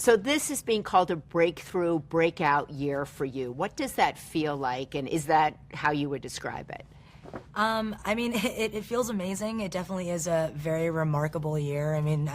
So this is being called a breakthrough, breakout year for you. What does that feel like, and is that how you would describe it? I mean, it feels amazing. It definitely is a very remarkable year. I mean,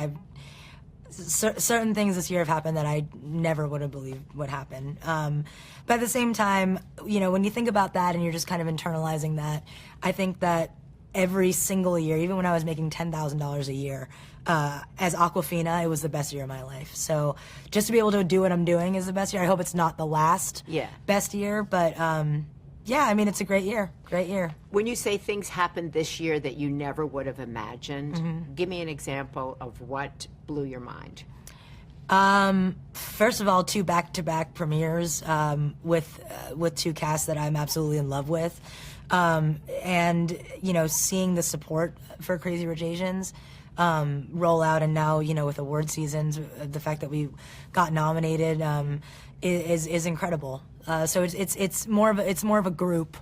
certain things this year have happened that I never would have believed would happen. But at the same time, you know, when you think about that and you're just kind of internalizing that, I think that every single year, even when I was making $10,000 a year, as Awkwafina, it was the best year of my life. So just to be able to do what I'm doing is the best year. I hope it's not the last best year, but yeah, I mean, it's a great year, great year. When you say things happened this year that you never would have imagined, give me an example of what blew your mind. First of all, 2 back-to-back premieres with 2 casts that I'm absolutely in love with. And, you know, seeing the support for Crazy Rich Asians roll out, and now, you know, with award seasons, the fact that we got nominated is incredible. So it's more of a group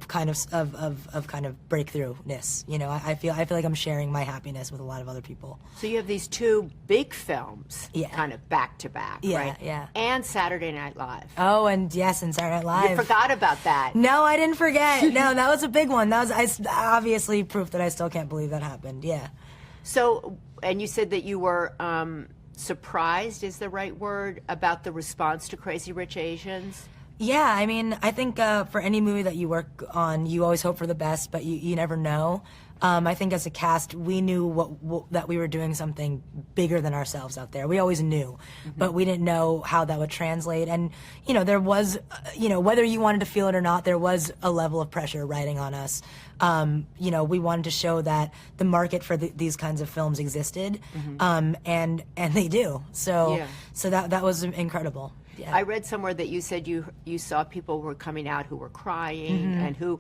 kind of breakthrough-ness. You know, I feel like I'm sharing my happiness with a lot of other people. So you have these 2 big films, kind of back to back, right? Yeah. And Saturday Night Live. Oh, and yes, and Saturday Night Live. You forgot about that. No, I didn't forget. No, that was a big one. That was obviously proof that I still can't believe that happened. Yeah. So, and you said that you were surprised, is the right word, about the response to Crazy Rich Asians? Yeah, I mean, I think for any movie that you work on, you always hope for the best, but you never know. I think as a cast, we knew that we were doing something bigger than ourselves out there. We always knew, but we didn't know how that would translate. And, you know, there was, you know, whether you wanted to feel it or not, there was a level of pressure riding on us. You know, we wanted to show that the market for these kinds of films existed, and they do. So that was incredible. Yeah. I read somewhere that you said you saw people who were coming out who were crying and who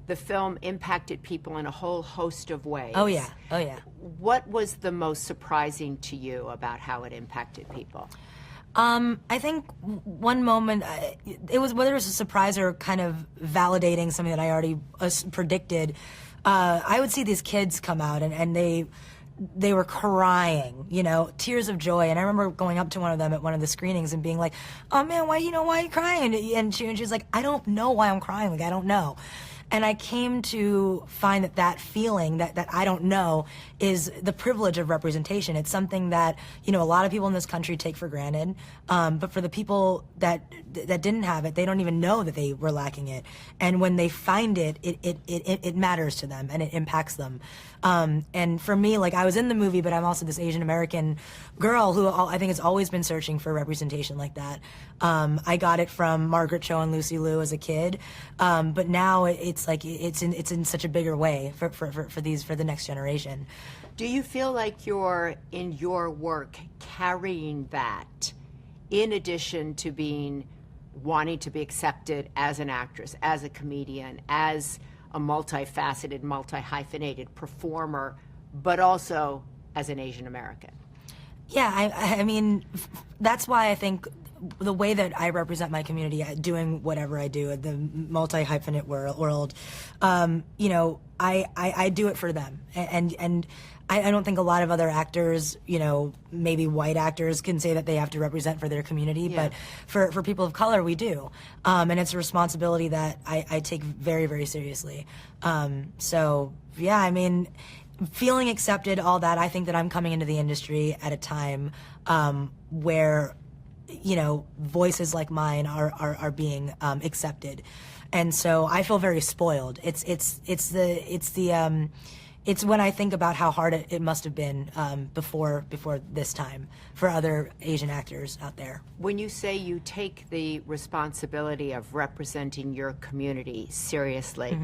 the film impacted people in a whole host of ways. Oh yeah, oh yeah. What was the most surprising to you about how it impacted people? I think one moment, it was, whether it was a surprise or kind of validating something that I already predicted, I would see these kids come out and they were crying, you know, tears of joy. And I remember going up to one of them at one of the screenings and being like, "Oh man, why are you crying?" And she was like, "I don't know why I'm crying. Like, I don't know." And I came to find that feeling that I don't know is the privilege of representation. It's something that, you know, a lot of people in this country take for granted. But for the people that didn't have it, they don't even know that they were lacking it. And when they find it, it matters to them and it impacts them. And for me, like, I was in the movie, but I'm also this Asian American girl who I think has always been searching for representation like that. I got it from Margaret Cho and Lucy Liu as a kid, but now it's like it's in such a bigger way for the next generation. Do you feel like you're in your work carrying that, in addition to wanting to be accepted as an actress, as a comedian, as a multifaceted, multi-hyphenated performer, but also as an Asian American? Yeah, I mean, that's why I think the way that I represent my community, doing whatever I do, the multi-hyphenate world, you know, I do it for them. And I don't think a lot of other actors, you know, maybe white actors can say that they have to represent for their community, but for people of color, we do. And it's a responsibility that I take very, very seriously. So, yeah, I mean, feeling accepted, all that, I think that I'm coming into the industry at a time where, you know, voices like mine are being accepted. And so I feel very spoiled. It's when I think about how hard it must have been before this time for other Asian actors out there. When you say you take the responsibility of representing your community seriously,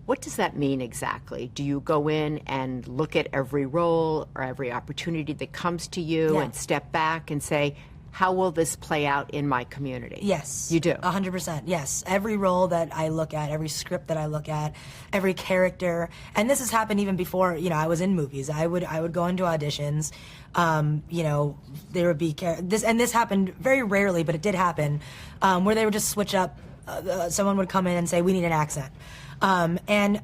what does that mean exactly? Do you go in and look at every role or every opportunity that comes to you and step back and say, how will this play out in my community? Yes. You do? 100%, yes. Every role that I look at, every script that I look at, every character, and this has happened even before, you know, I was in movies. I would go into auditions, you know, there would be, this happened very rarely, but it did happen, where they would just switch up, someone would come in and say, "We need an accent." And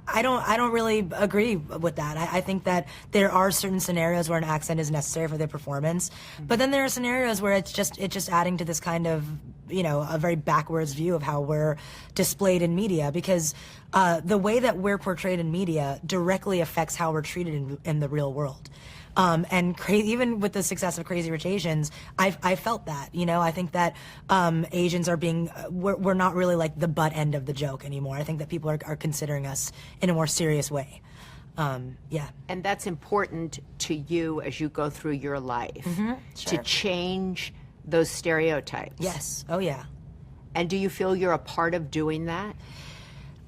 I don't really agree with that. I think that there are certain scenarios where an accent is necessary for the performance, but then there are scenarios where it's just adding to this kind of, a very backwards view of how we're displayed in media, because the way that we're portrayed in media directly affects how we're treated in the real world. And even with the success of Crazy Rich Asians, I felt that, I think that Asians are we're not really like the butt end of the joke anymore. I think that people are considering us in a more serious way. Yeah. And that's important to you as you go through your life, to change those stereotypes. Yes. Oh, yeah. And do you feel you're a part of doing that?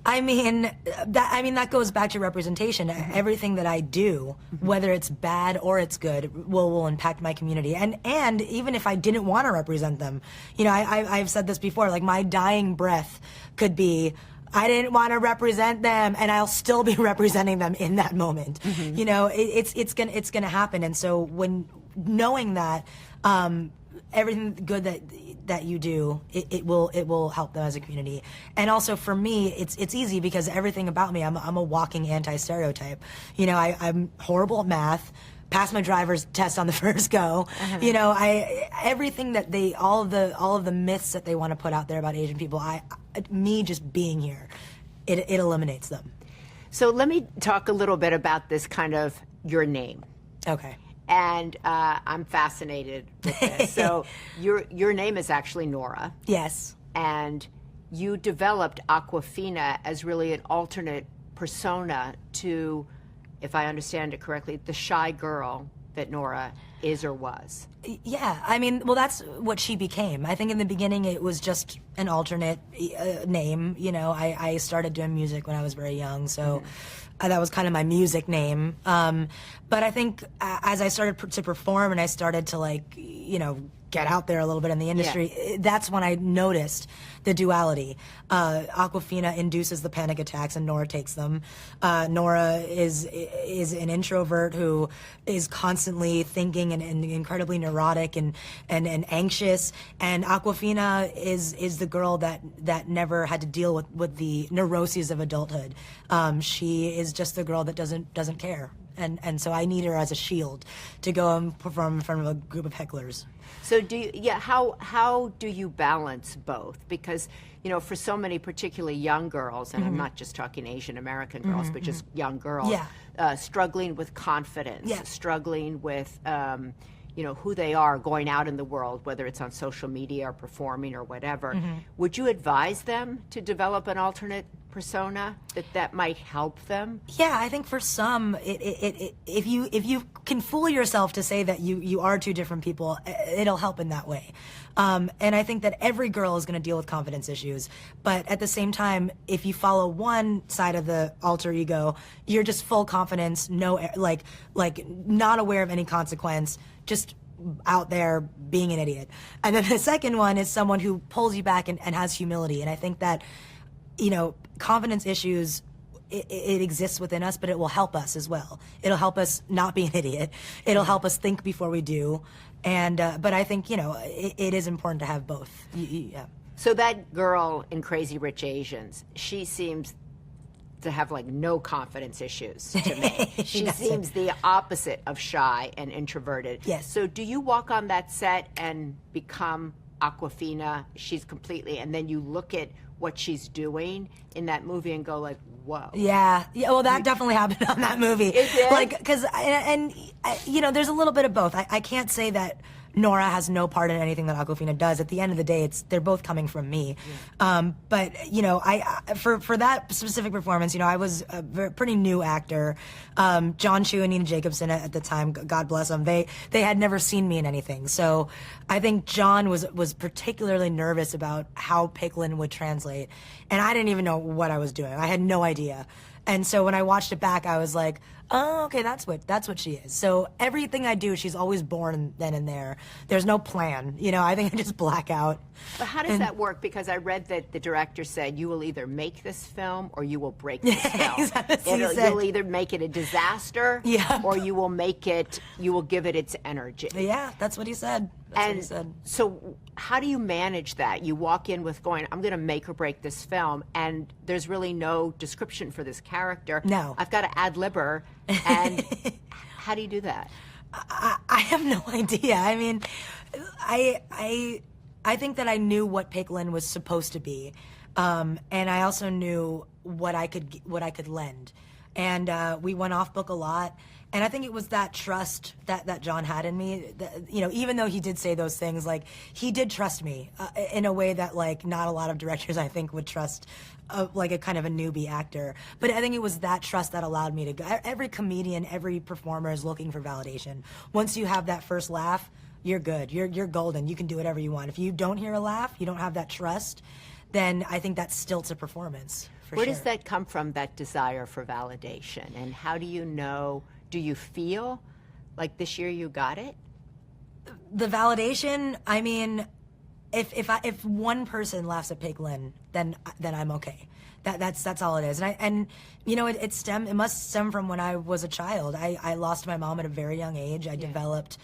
I mean, that goes back to representation. Everything that I do, whether it's bad or it's good, will impact my community. And even if I didn't want to represent them, I've said this before, like my dying breath could be, I didn't want to represent them, and I'll still be representing them in that moment. It's gonna happen. And so when knowing that, everything good that you do, it will help them as a community. And also for me, it's easy because everything about me, I'm a walking anti-stereotype. I'm horrible at math, passed my driver's test on the first go. Everything that all of the myths that they want to put out there about Asian people, me just being here, it eliminates them. So let me talk a little bit about this kind of your name. Okay. And I'm fascinated with this. So your name is actually Nora. Yes. And you developed Awkwafina as really an alternate persona to, if I understand it correctly, the shy girl that Nora is or was. Yeah, I mean, well, that's what she became. I think in the beginning it was just an alternate name. I started doing music when I was very young, so that was kind of my music name. But I think as I started to perform and I started to get out there a little bit in the industry, that's when I noticed the duality. Awkwafina induces the panic attacks and Nora takes them. Nora is an introvert who is constantly thinking and incredibly neurotic and anxious. And Awkwafina is the girl that never had to deal with the neuroses of adulthood. She is just the girl that doesn't care. And so I need her as a shield to go and perform in front of a group of hecklers. So how do you balance both? Because, for so many particularly young girls, and I'm not just talking Asian American girls, but just young girls, struggling with confidence, struggling with, who they are going out in the world, whether it's on social media or performing or whatever. Would you advise them to develop an alternate persona that might help them? Yeah, I think for some, if you can fool yourself to say that you are two different people, it'll help in that way. And I think that every girl is going to deal with confidence issues, but at the same time, if you follow one side of the alter ego, you're just full confidence, no like not aware of any consequence, just out there being an idiot. And then the second one is someone who pulls you back and has humility. And I think that confidence issues, it exists within us, but it will help us as well. It'll help us not be an idiot. It'll help us think before we do. And but I think it is important to have both. Yeah. So that girl in Crazy Rich Asians, she seems to have no confidence issues to me. She seems the opposite of shy and introverted. Yes. So do you walk on that set and become Awkwafina? She's completely, and then you look at what she's doing in that movie and go whoa. Yeah. Well, that definitely happened on that movie. It did? Because there's a little bit of both. I can't say that Nora has no part in anything that Awkwafina does. At the end of the day, they're both coming from me. Yeah. But for that specific performance, I was a pretty new actor. John Chu and Nina Jacobson at the time, God bless them, they had never seen me in anything. So I think John was particularly nervous about how Picklin would translate, and I didn't even know what I was doing. I had no idea. And so when I watched it back, I was like, Oh, okay, that's what she is. So everything I do, she's always born then and there. There's no plan. I think I just black out. But how does that work? Because I read that the director said you will either make this film or you will break this film. Exactly. You'll either make it a disaster, or you will give it its energy. Yeah, that's what he said. That's what he said. So how do you manage that? You walk in with going, I'm going to make or break this film, and there's really no description for this character. No. I've got to ad-lib her, and how do you do that? I have no idea. I mean, I think that I knew what Pigland was supposed to be, and I also knew what I could lend, and we went off book a lot. And I think it was that trust that John had in me. That, even though he did say those things, like, he did trust me in a way that, like, not a lot of directors, I think, would trust, like, a kind of a newbie actor. But I think it was that trust that allowed me to go. Every comedian, every performer is looking for validation. Once you have that first laugh, you're good. You're golden. You can do whatever you want. If you don't hear a laugh, you don't have that trust, then I think that stilts a performance, for Where sure. does that come from, that desire for validation? And how do you know? Do you feel like this year you got it? The validation, I mean, if one person laughs at Pigland, then I'm okay. That's all it is. And it must stem from when I was a child. I lost my mom at a very young age. I developed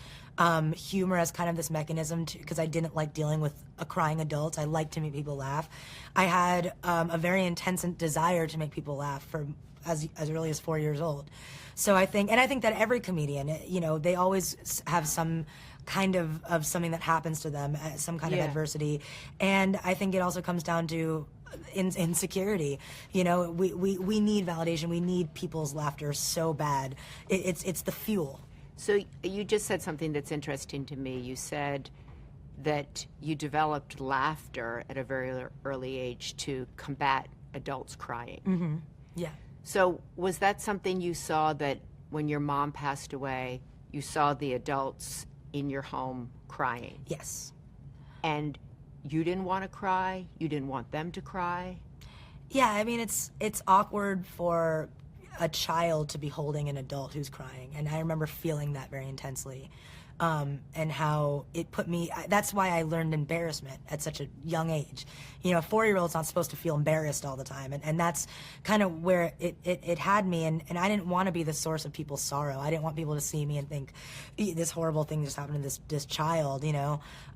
humor as kind of this mechanism because I didn't like dealing with a crying adult. I liked to make people laugh. I had a very intense desire to make people laugh from as early as 4 years old. So I think that every comedian, they always have some kind of something that happens to them, some kind of adversity. And I think it also comes down to insecurity. We need validation. We need people's laughter so bad. It's the fuel. So you just said something that's interesting to me. You said that you developed laughter at a very early age to combat adults crying. Mm-hmm. Yeah. So was that something you saw, that when your mom passed away, you saw the adults in your home crying? Yes. And you didn't want to cry? You didn't want them to cry? Yeah, I mean, it's awkward for a child to be holding an adult who's crying. And I remember feeling that very intensely. And how it put me, that's why I learned embarrassment at such a young age. A 4-year-old's not supposed to feel embarrassed all the time. And that's kind of where it had me. And I didn't want to be the source of people's sorrow. I didn't want people to see me and think, this horrible thing just happened to this child,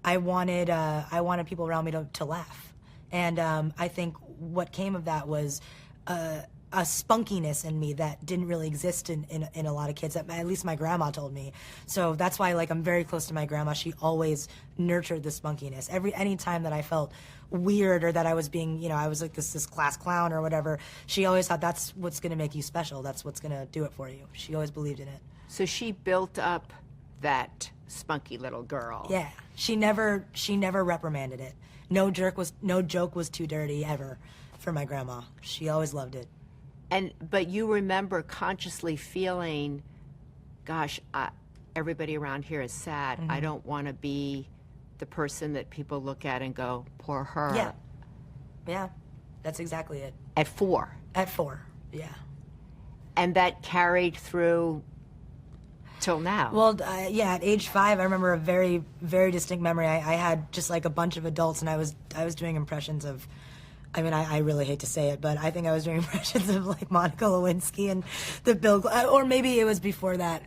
I wanted people around me to laugh. And I think what came of that was a spunkiness in me that didn't really exist in a lot of kids. At least my grandma told me. So that's why, like, I'm very close to my grandma. She always nurtured the spunkiness. Any time that I felt weird or that I was being, I was like this class clown or whatever, she always thought that's what's going to make you special. That's what's going to do it for you. She always believed in it. So she built up that spunky little girl. Yeah. She never reprimanded it. No joke was too dirty ever for my grandma. She always loved it. But you remember consciously feeling, gosh, everybody around here is sad. Mm-hmm. I don't want to be the person that people look at and go, poor her. Yeah. Yeah, that's exactly it. At 4? At 4, yeah. And that carried through till now? Well, at age 5, I remember a very, very distinct memory. I had just like a bunch of adults, and I was doing impressions of, I really hate to say it, but I think I was doing impressions of, like, Monica Lewinsky and the Bill, or maybe it was before that.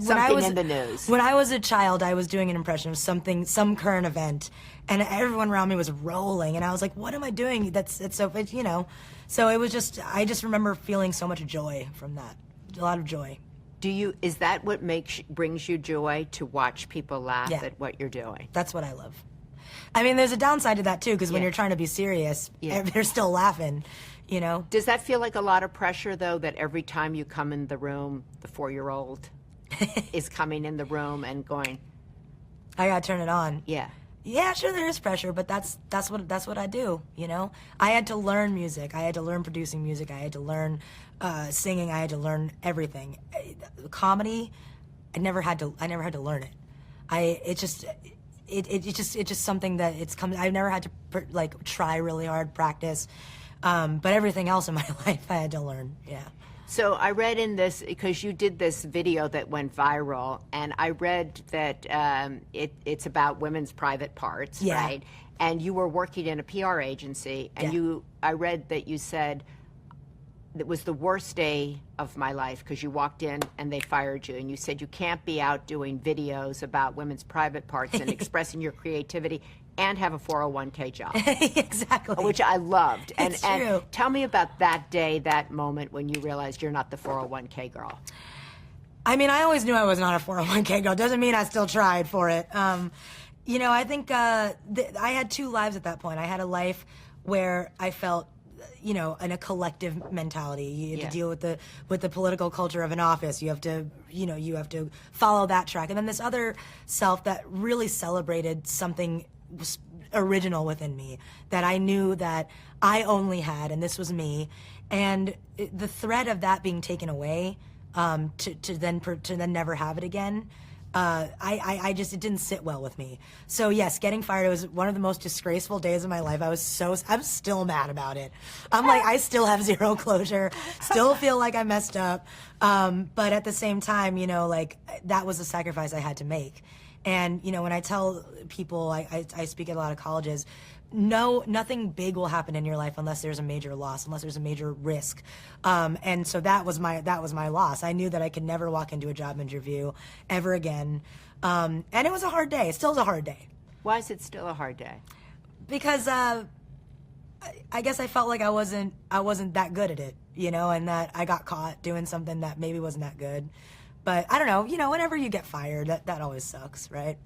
Something in the news. When I was a child, I was doing an impression of some current event, and everyone around me was rolling, and I was like, what am I doing? So it was just, I just remember feeling so much joy from that, a lot of joy. Is that what brings you joy, to watch people laugh at what you're doing? That's what I love. There's a downside to that, too, because when you're trying to be serious, they're still laughing, Does that feel like a lot of pressure, though, that every time you come in the room, the 4-year-old is coming in the room and going, I gotta turn it on? Yeah. Yeah, sure, there is pressure, but that's what I do, I had to learn music. I had to learn producing music. I had to learn singing. I had to learn everything. Comedy, I never had to learn it. It's just something that I've never had to try really hard, practice, but everything else in my life I had to learn. Yeah. So I read in this, because you did this video that went viral, and I read that it's about women's private parts, Yeah. right? And you were working in a PR agency, and Yeah. I read that you said it was the worst day of my life because you walked in and they fired you, and you said you can't be out doing videos about women's private parts and expressing your creativity and have a 401k job. Exactly. Which I loved. It's true. And tell me about that day, that moment when you realized you're not the 401k girl. I mean, I always knew I was not a 401k girl. Doesn't mean I still tried for it. You know, I think I had two lives at that point. I had a life where I felt, you know, in a collective mentality. You have to deal with the political culture of an office. You have to, you know, you have to follow that track. And then this other self that really celebrated something original within me that I knew that I only had, and this was me. And the threat of that being taken away, to then never have it again, I just, it didn't sit well with me. So yes, getting fired, it was one of the most disgraceful days of my life. I'm still mad about it. I'm like, I still have zero closure, still feel like I messed up. But at the same time, you know, like, that was a sacrifice I had to make. And, you know, when I tell people, I speak at a lot of colleges, nothing big will happen in your life unless there's a major loss, unless there's a major risk. And so that was my loss. I knew that I could never walk into a job interview ever again. And it was a hard day. It still is a hard day. Why is it still a hard day? Because I guess I felt like I wasn't that good at it, you know, and that I got caught doing something that maybe wasn't that good. But I don't know, you know, whenever you get fired, that always sucks, right?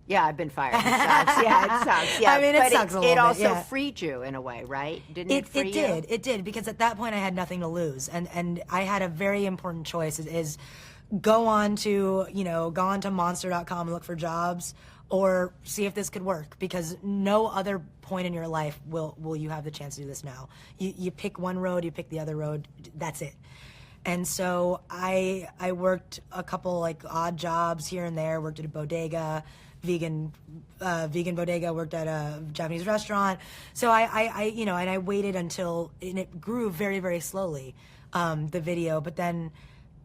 Yeah, I've been fired. It sucks. Yeah, it sucks. Yeah, I mean, it sucks a little bit. It bit, also yeah. freed you in a way, right? Didn't it free you? It did, because at that point I had nothing to lose, and I had a very important choice: is go on to monster.com and look for jobs, or see if this could work, because no other point in your life will you have the chance to do this now. You pick one road, you pick the other road. That's it. And so I worked a couple like odd jobs here and there. Worked at a bodega, vegan bodega. Worked at a Japanese restaurant. So I you know, and I waited until, and it grew very, very slowly, the video. But then,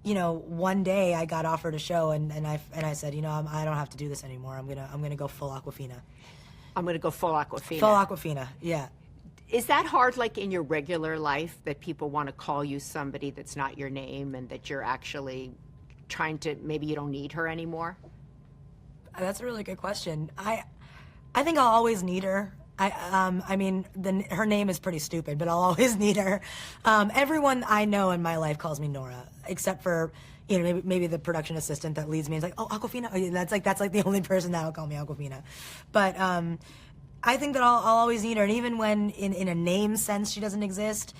you know, one day I got offered a show, and I said, you know, I don't have to do this anymore. I'm gonna go full Awkwafina. I'm gonna go full Awkwafina. Full Awkwafina, yeah. Is that hard, like in your regular life, that people want to call you somebody that's not your name, and that you're actually trying to, maybe you don't need her anymore? That's a really good question. I think I'll always need her. I mean, her name is pretty stupid, but I'll always need her. Everyone I know in my life calls me Nora, except for, you know, maybe the production assistant that leads me is like, oh, Awkwafina. That's like the only person that will call me Awkwafina. But I think that I'll always need her, and even when in a name sense she doesn't exist,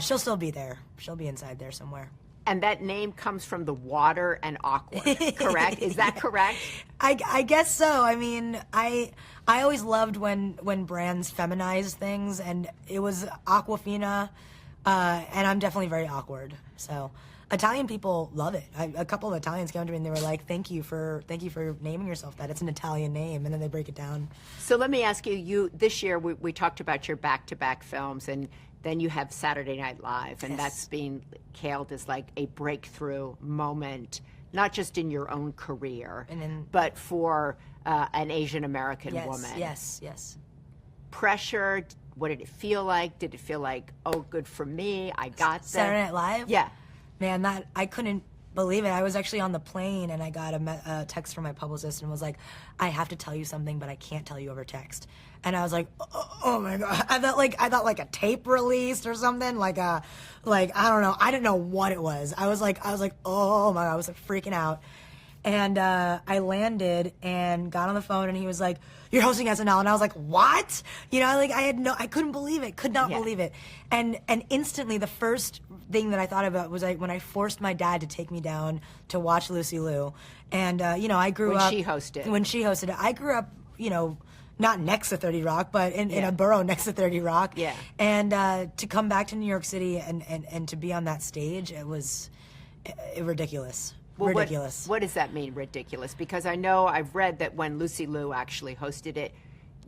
she'll still be there. She'll be inside there somewhere. And that name comes from the water and awkward, correct? Is that correct? I guess so. I mean, I always loved when brands feminize things, and it was Awkwafina, and I'm definitely very awkward. So Italian people love it. A couple of Italians came to me and they were like, "Thank you for naming yourself that. It's an Italian name." And then they break it down. So let me ask you. This year we talked about your back-to-back films, and then you have Saturday Night Live, and Yes. that's being hailed as like a breakthrough moment, not just in your own career, but for an Asian American woman. Yes. Pressure. What did it feel like? Did it feel like, oh, good for me, I got that? Saturday Night Live? Yeah. Man, I couldn't believe it. I was actually on the plane and I got a text from my publicist and was like, I have to tell you something, but I can't tell you over text. And I was like, oh my God. I thought like a tape release or something, like I don't know. I didn't know what it was. I was like, oh my God, I was like freaking out. And I landed and got on the phone and he was like, you're hosting SNL. And I was like, what? You know, like I couldn't believe it, could not believe it. And instantly the first thing that I thought about was like when I forced my dad to take me down to watch Lucy Liu. And, you know, I grew up. When she hosted it. I grew up, you know, not next to 30 Rock, but in a borough next to 30 Rock. Yeah. And to come back to New York City and to be on that stage, it was ridiculous. Well, ridiculous. What does that mean, ridiculous? Because I know I've read that when Lucy Liu actually hosted it,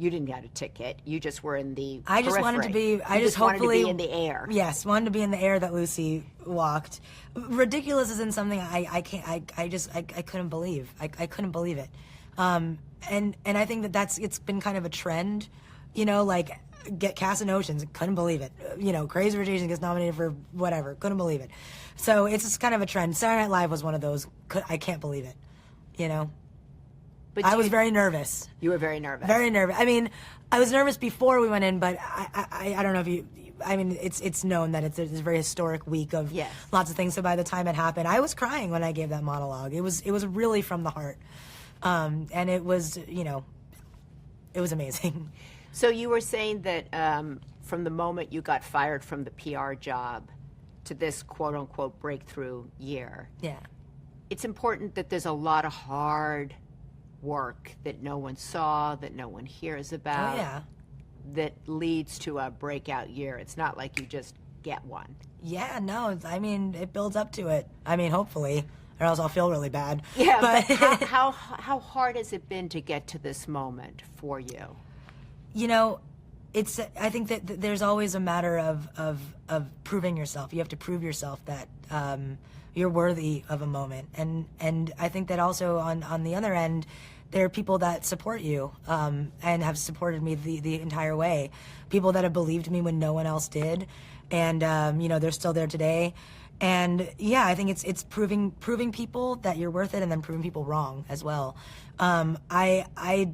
you didn't get a ticket. You just were in the I just wanted to periphery. be. I You just wanted to hopefully be in the air. Yes, wanted to be in the air that Lucy walked. Ridiculous isn't something I can't. I couldn't believe. I couldn't believe it. And I think that it's been kind of a trend, you know, like get cast in Oceans, couldn't believe it. You know, Crazy Rich Asians gets nominated for whatever, couldn't believe it. So it's just kind of a trend. Saturday Night Live was one of those. I can't believe it, you know. But I was very nervous. You were very nervous. Very nervous. I mean, I was nervous before we went in, but I don't know if you. I mean, it's known that it's a very historic week of lots of things. So by the time it happened, I was crying when I gave that monologue. It was really from the heart, and it was, you know, it was amazing. So you were saying that from the moment you got fired from the PR job to this quote unquote breakthrough year, it's important that there's a lot of hard work that no one saw, that no one hears about, that leads to a breakout year. It's not like you just get one. Yeah, no, I mean, it builds up to it. I mean, hopefully, or else I'll feel really bad. Yeah, but how hard has it been to get to this moment for you? You know, I think that there's always a matter of proving yourself. You have to prove yourself that you're worthy of a moment. And I think that also on the other end, there are people that support you and have supported me the entire way. People that have believed me when no one else did. And, you know, they're still there today. And, yeah, I think it's proving people that you're worth it and then proving people wrong as well. I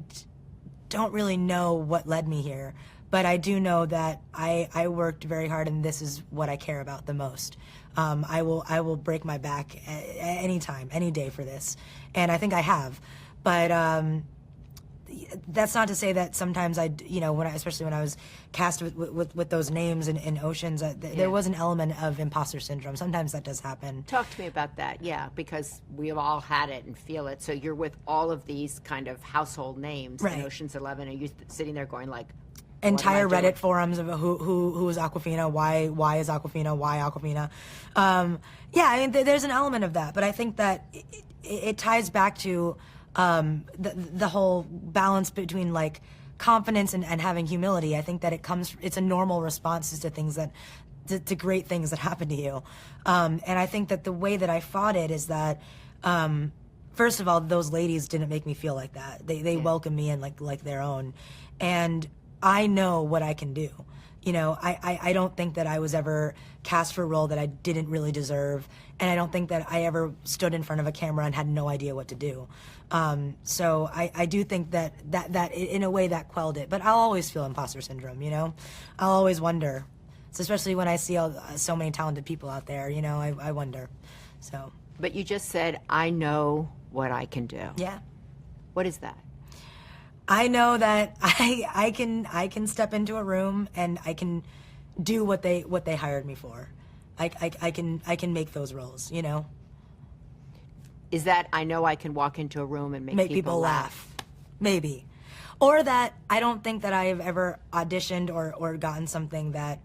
don't really know what led me here, but I do know that I worked very hard and this is what I care about the most. I will break my back any time, any day for this. And I think I have. But that's not to say that sometimes you know, especially when I was cast with those names in Oceans, there was an element of imposter syndrome. Sometimes that does happen. Talk to me about that, because we've all had it and feel it. So you're with all of these kind of household names in Ocean's 11, and you're sitting there going like, entire Reddit forums of who is Awkwafina, why is Awkwafina, why Awkwafina. Yeah, I mean, there's an element of that, but I think that it ties back to the whole balance between like confidence and having humility. I think that it's a normal response to things to great things that happen to you. And I think that the way that I fought it is that, first of all, those ladies didn't make me feel like that. They welcomed me in like their own. And I know what I can do. You know, I don't think that I was ever cast for a role that I didn't really deserve, and I don't think that I ever stood in front of a camera and had no idea what to do. So I do think that in a way that quelled it. But I'll always feel imposter syndrome, you know? I'll always wonder, so especially when I see so many talented people out there, you know, I wonder. So. But you just said, I know what I can do. Yeah. What is that? I know that I can step into a room and I can do what they hired me for. I can make those roles, you know. Is that I know I can walk into a room and make people laugh? Maybe. Or that I don't think that I have ever auditioned or gotten something that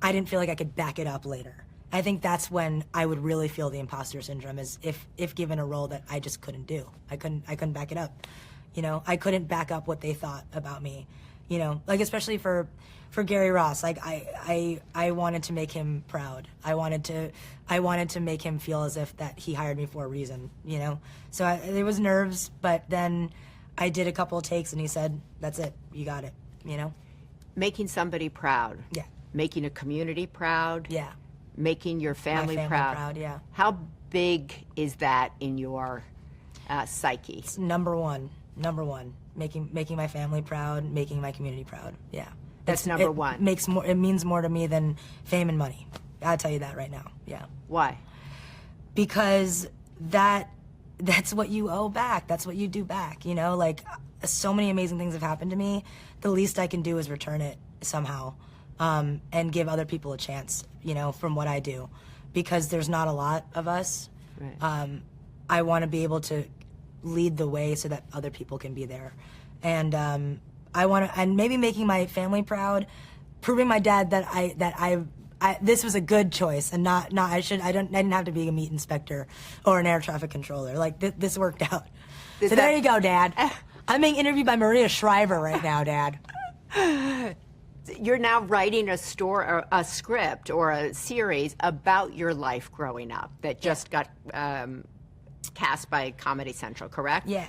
I didn't feel like I could back it up later. I think that's when I would really feel the imposter syndrome, is if given a role that I just couldn't do. I couldn't back it up. You know, I couldn't back up what they thought about me, you know, like especially for Gary Ross. Like I wanted to make him proud. I wanted to make him feel as if that he hired me for a reason, you know. So there was nerves, but then I did a couple of takes and he said, "That's it, you got it," you know. Making somebody proud. Yeah. Making a community proud. Yeah. Making your family, My family proud. Yeah. How big is that in your psyche? It's number one, making my family proud, making my community proud. Yeah, that's number one. It means more to me than fame and money. I'll tell you that right now. Yeah. Why? Because that's what you owe back. That's what you do back. You know, like so many amazing things have happened to me. The least I can do is return it somehow, and give other people a chance. You know, from what I do, because there's not a lot of us. Right. I want to be able to lead the way so that other people can be there, and I want to, and maybe making my family proud, proving my dad that this was a good choice and not I didn't have to be a meat inspector or an air traffic controller. Like this worked out. So there you go, Dad. I'm being interviewed by Maria Shriver right now, Dad. You're now writing a script or a series about your life growing up that just got cast by Comedy Central, correct? Yeah.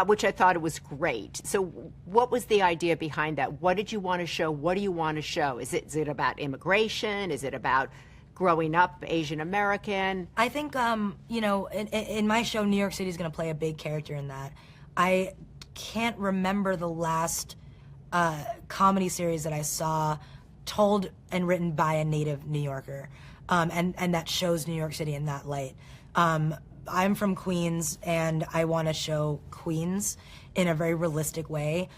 Which I thought it was great. So what was the idea behind that? What did you want to show? What do you want to show? Is it about immigration? Is it about growing up Asian American? I think, in my show, New York City is going to play a big character in that. I can't remember the last comedy series that I saw told and written by a native New Yorker, and that shows New York City in that light. I'm from Queens, and I want to show Queens in a very realistic way,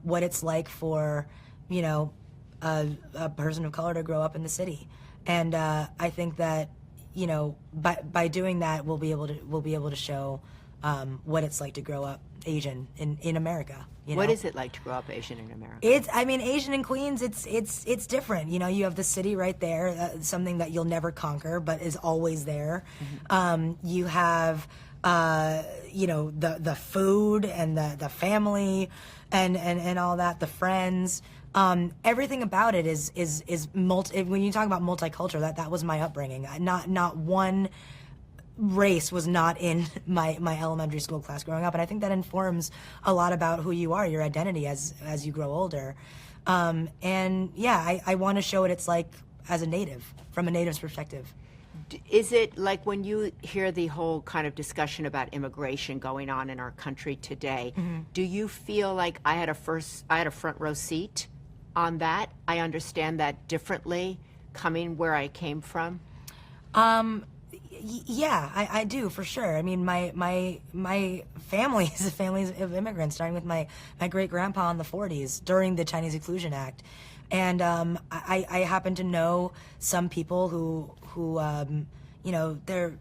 what it's like for, a person of color to grow up in the city. And I think that, by doing that, we'll be able to show what it's like to grow up Asian in America. What is it like to grow up Asian in America? Asian in Queens, it's different. You have the city right there, something that you'll never conquer, but is always there. Mm-hmm. You have, the food and the family and all that, the friends. Everything about it is when you talk about multicultural, that was my upbringing. Not one race was not in my elementary school class growing up, and I think that informs a lot about who you are, your identity as you grow older. I want to show what it's like as a native, from a native's perspective. Is it like when you hear the whole kind of discussion about immigration going on in our country today, mm-hmm. do you feel like I had a front row seat on that? I understand that differently coming where I came from? Yeah, I do, for sure. I mean, my family is a family of immigrants, starting with my great-grandpa in the 40s during the Chinese Exclusion Act. And I happen to know some people who they're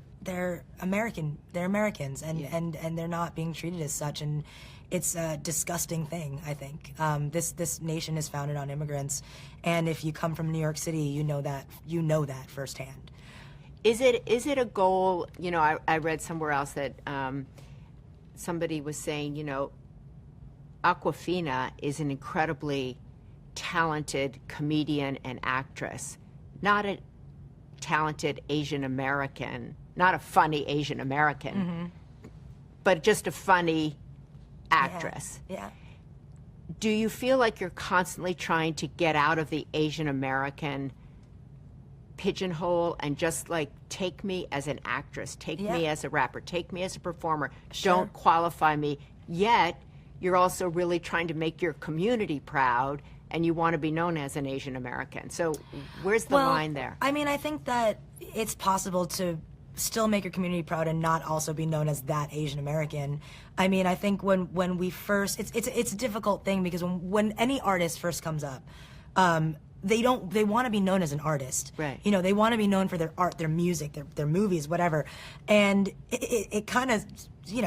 American, they're Americans, and they're not being treated as such. And it's a disgusting thing, I think. This nation is founded on immigrants, and if you come from New York City, you know that firsthand. Is it a goal? I read somewhere else that somebody was saying, Awkwafina is an incredibly talented comedian and actress, not a talented Asian American, not a funny Asian American, mm-hmm. but just a funny actress. Yeah. Do you feel like you're constantly trying to get out of the Asian American pigeonhole and just like take me as an actress, take me as a rapper, take me as a performer, sure. Don't qualify me, yet you're also really trying to make your community proud and you want to be known as an Asian American. So where's the line there? I mean, I think that it's possible to still make your community proud and not also be known as that Asian American. I mean, I think when we first, it's a difficult thing because when any artist first comes up, they want to be known as an artist. Right. They want to be known for their art, their music, their movies, whatever. And it kind of,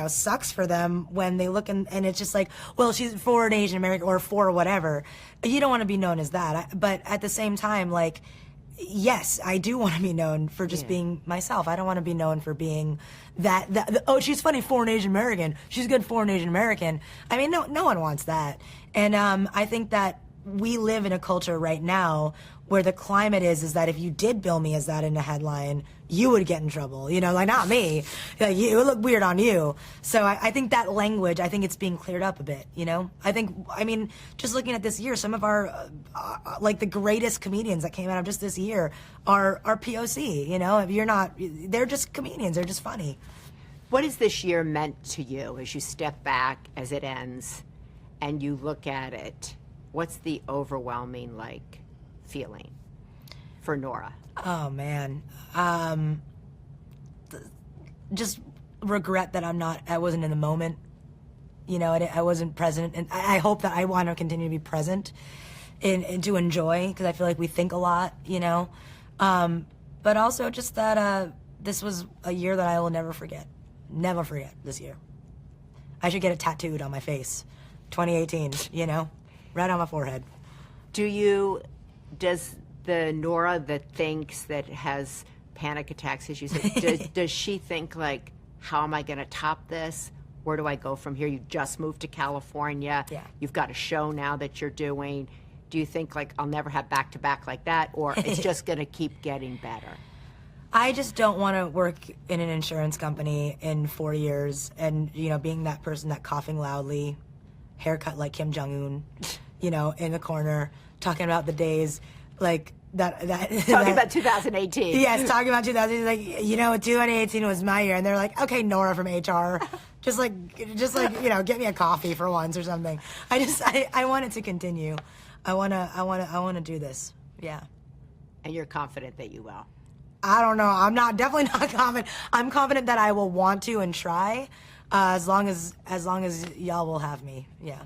sucks for them when they look and it's just like, well, she's for an Asian American or for whatever. You don't want to be known as that. But at the same time, like, yes, I do want to be known for just being myself. I don't want to be known for being oh, she's funny for an Asian American. She's good for an Asian American. I mean, no one wants that. And I think that we live in a culture right now where the climate is that if you did bill me as that in a headline, you would get in trouble. Like not me. Like, it would look weird on you. So I think that language, I think it's being cleared up a bit. I mean, just looking at this year, some of our like the greatest comedians that came out of just this year are POC. If you're not, they're just comedians. They're just funny. What has this year meant to you as you step back as it ends and you look at it? What's the overwhelming feeling for Nora? Oh man, just regret that I wasn't in the moment. I wasn't present, and I hope that I want to continue to be present and to enjoy, because I feel like we think a lot, but also just that this was a year that I will never forget. Never forget this year. I should get it tattooed on my face. 2018, right on my forehead. Does the Nora that thinks that has panic attacks, as you said, does she think like, how am I going to top this? where do I go from here? You just moved to California. Yeah. You've got a show now that you're doing. Do you think, like, I'll never have back-to-back like that, or it's just going to keep getting better? I just don't want to work in an insurance company in 4 years and, you know, being that person that coughing loudly, haircut like Kim Jong-un, you know, in the corner, talking about the days, like, Talking about 2018. Yes, talking about 2018. Like, you know, 2018 was my year, and they're like, okay, Nora from HR, just like, you know, get me a coffee for once or something. I want it to continue. I wanna do this. Yeah. And you're confident that you will. I don't know. I'm definitely not confident. I'm confident that I will want to and try, as long as y'all will have me. Yeah.